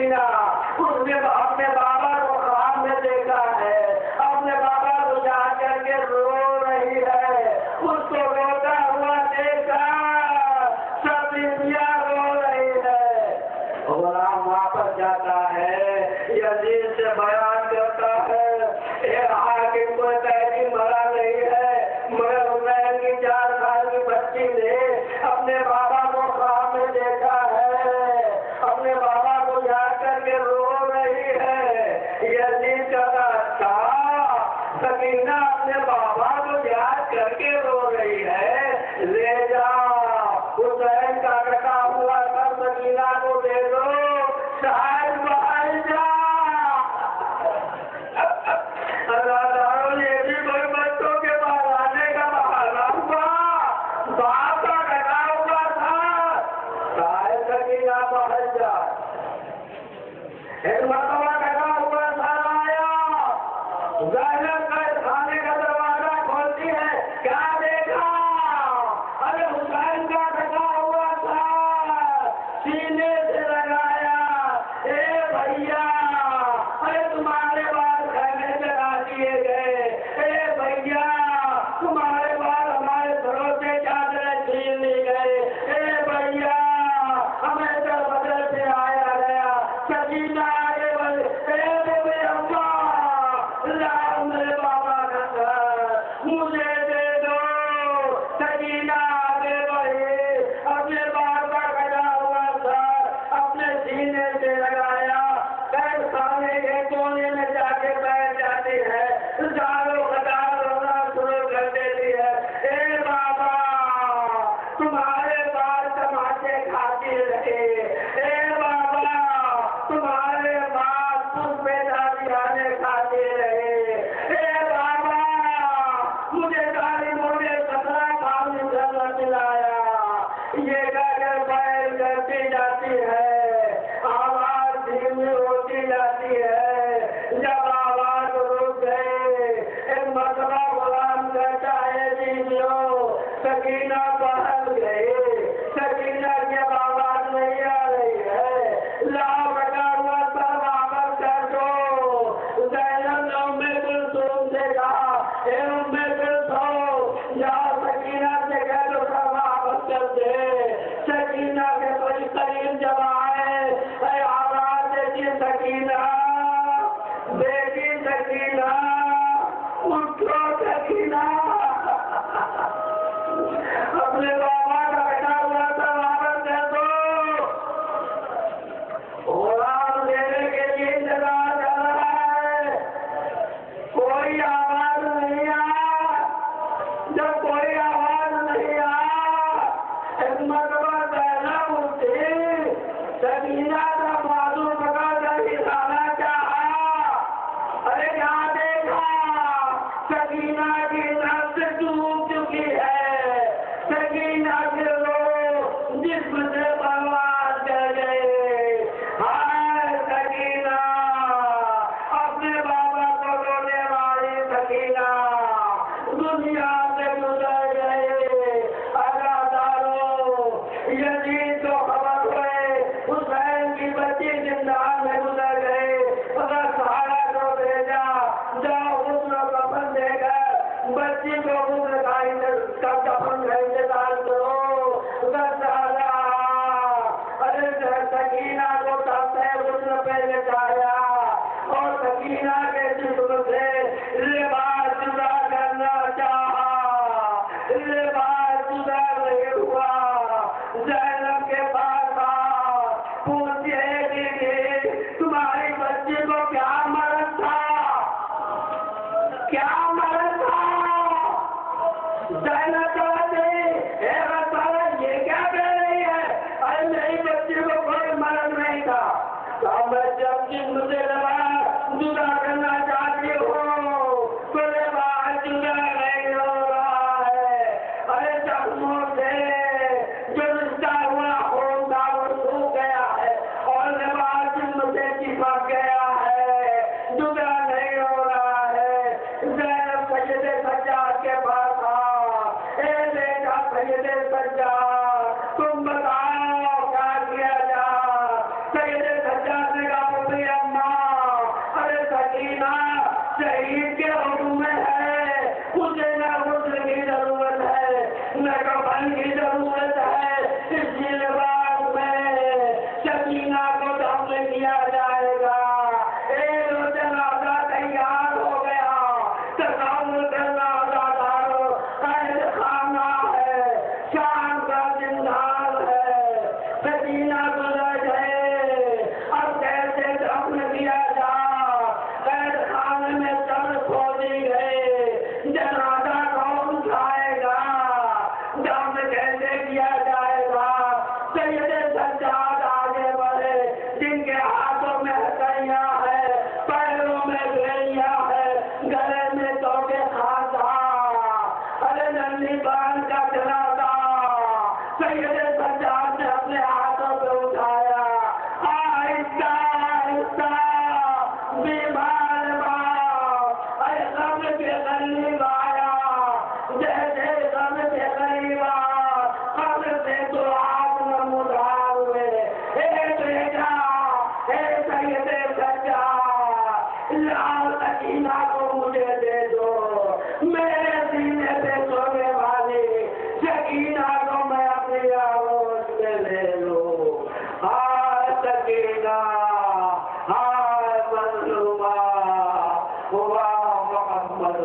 सकीना उसने अपने बाबा को ख्वाब में देखा है, अपने बाबा को जा करके रो रही है, उसको रोता हुआ देखा, सब दुनिया रो रही है। गुलाम वापस जाता है, यजीद से बयान करता है, हाकिम को तहरीर मरा नहीं है, मगर हुसैन की 4 साल की बच्ची ने अपने बाबा को ख्वाब में देखा है, अपने बाबा को याद करके रो रही है। यजीद कहता अच्छा, सकीना अपने बाबा को याद करके रो रही है, ले जा हुसैन का कटा हुआ सब सकीना को दे दो, शायद बाहर जा। ये भी कोई बच्चों के पास आने का बहाना हुआ, बाप का कटा हुआ था, शायद सकीना बाहर जा। एक मरतबा कटा हुआ था आया, ज़ैनब का खाने का दरवाजा खोलती है, क्या देखा? अरे हुसैन का कटा हुआ था, सीने से लगाया, ए भैया, अरे तुम्हारे बाल खाने चला दिए गए, ए भैया तुम्हारे बाल हमारे घरों से चादरें छीन ली गए, ए भैया हमें तो बदल से आया गया, सकीना आगे बढ़े, ए बेबी अम्मा लाओ मेरे बाबा का घर मुझे दे दो। सकीना आगे बढ़ी, अपने बाबा कटा हुआ घर अपने सीने से लगाया, कैद खाने के कोने में जाके बैठ जाती है, दारों कदार रोना शुरू कर देती है, ए बाबा तुम्हारे बाल तमाचे खाती रहे, ए बाबा तुम्हारे बाल पुष्पे दादियाने खाते रहे, ए बाबा मुझे गाली मोड़े 17 खाने जला दिलाया। ये कहकर बैल करती जाती है, आवाज धीमी होती जाती है, जब आवाज रुक गई एक मरतबा गुलाम कहता है दीदियो सकीना बहल गई, सकीना की आवाज नहीं आ रही है, लाओ कटा हुआ सब वापस कर दो। ज़ैनब ने उम्मे कुलसूम से कहा, ए उम्मे कुलसूम जाओ सकीना से कह दो सब वापस कर दे। सकीना के कोई करीब जब आए आवाज देती सकीना, बेटी सकीना उठो सकीना, अपने बाबा का कटा हुआ था वापस कर दो। गुलाम देने के लिए इंतजार कर रहा है, कोई आवाज नहीं आया, जब कोई आवाज नहीं आया एक मरतबा ज़ैनब उठी, सकीना का बाजू पकड़ कर हिलाना चाहा, अरे क्या देखा? सकीना की नस डूब चुकी है, सकीना के लोग जिस्म से बर्बाद कर गए। हाय सकीना, अपने बाबा को रोने वाली सकीना दुनिया से गुजर गए। अदादारों यजीद को खबर हुए हुसैन की बच्ची जिंदान में गुजर गए, अगर सहारा को भेजा, जाओ हुस्न कफन देकर बच्ची को हुस्न का कफन का इंतजार करो। सहारा अरे सकीना को तख्ते हुस्न पे लेटाया और सकीना के जिस्म से लिबास जुदा करना चाहा, लिबास जुदा नहीं हुआ। ज़ैनब के पास पूछे दीदी तुम्हारी बच्ची को क्या मरद था, क्या मरद था? ज़ैनब ये क्या कह रही है? अरे मेरी बच्ची को कोई मरद नहीं था, मैं जब जिस्म से लिबास जुदा करना चाहती हूँ तो लिबास जुदा नहीं हो रहा है। अरे जख्मों से जो रिश्ता हुआ खून था वो सूख गया है और लिबास जिस्म से चिपक गया है, जुदा नहीं हो रहा है। ज़ैनब सैयदे सज्जाद के पास आ, ए बेटा सैयदे सज्जाद तुम बताओ क्या किया जा? सैयदे सज्जाद ने कहा शहीद के हुक्म में है, उसे न गुस्ल की जरूरत है, न कफन की जरूरत है। इस लिबास में सकीना को दफन किया जाएगा। एक जनाजा तैयार हो गया, तसावुर करना आजादारो कैद खाना है, शाम का जिंदान है। सकीना गुजर गए, अब कैसे दफन किया जा? कैद खाने में कब्र खोदी गए, जनाजा कौन उठाएगा? दफन कैसे किया जाएगा? सैयद सज्जाद आगे बढ़े, जिनके हाथों में हथकड़ियां है, पैरों में बेड़ियां है, गले में तोके खाता। अरे नन्ही बहन का जनाजा सैयद सज्जाद ने अपने हाथों पे उठाया। आहिस्ता आहिस्ता बीमार बाप, अरे कब्र के करीब आया। जैसे कब्र के करीब आया, कब्र से तो हाथ नमूदार हुए। हे बेटा, हे सैयद सज्जाद, लाल सकीना को मुझे दे दो। मेरे सीने पे सोने वाली सकीना को मैं अपनी आगोश में ले लूं। हाय सकीना, हाय मजलूमा, हुआ मोहम्मद।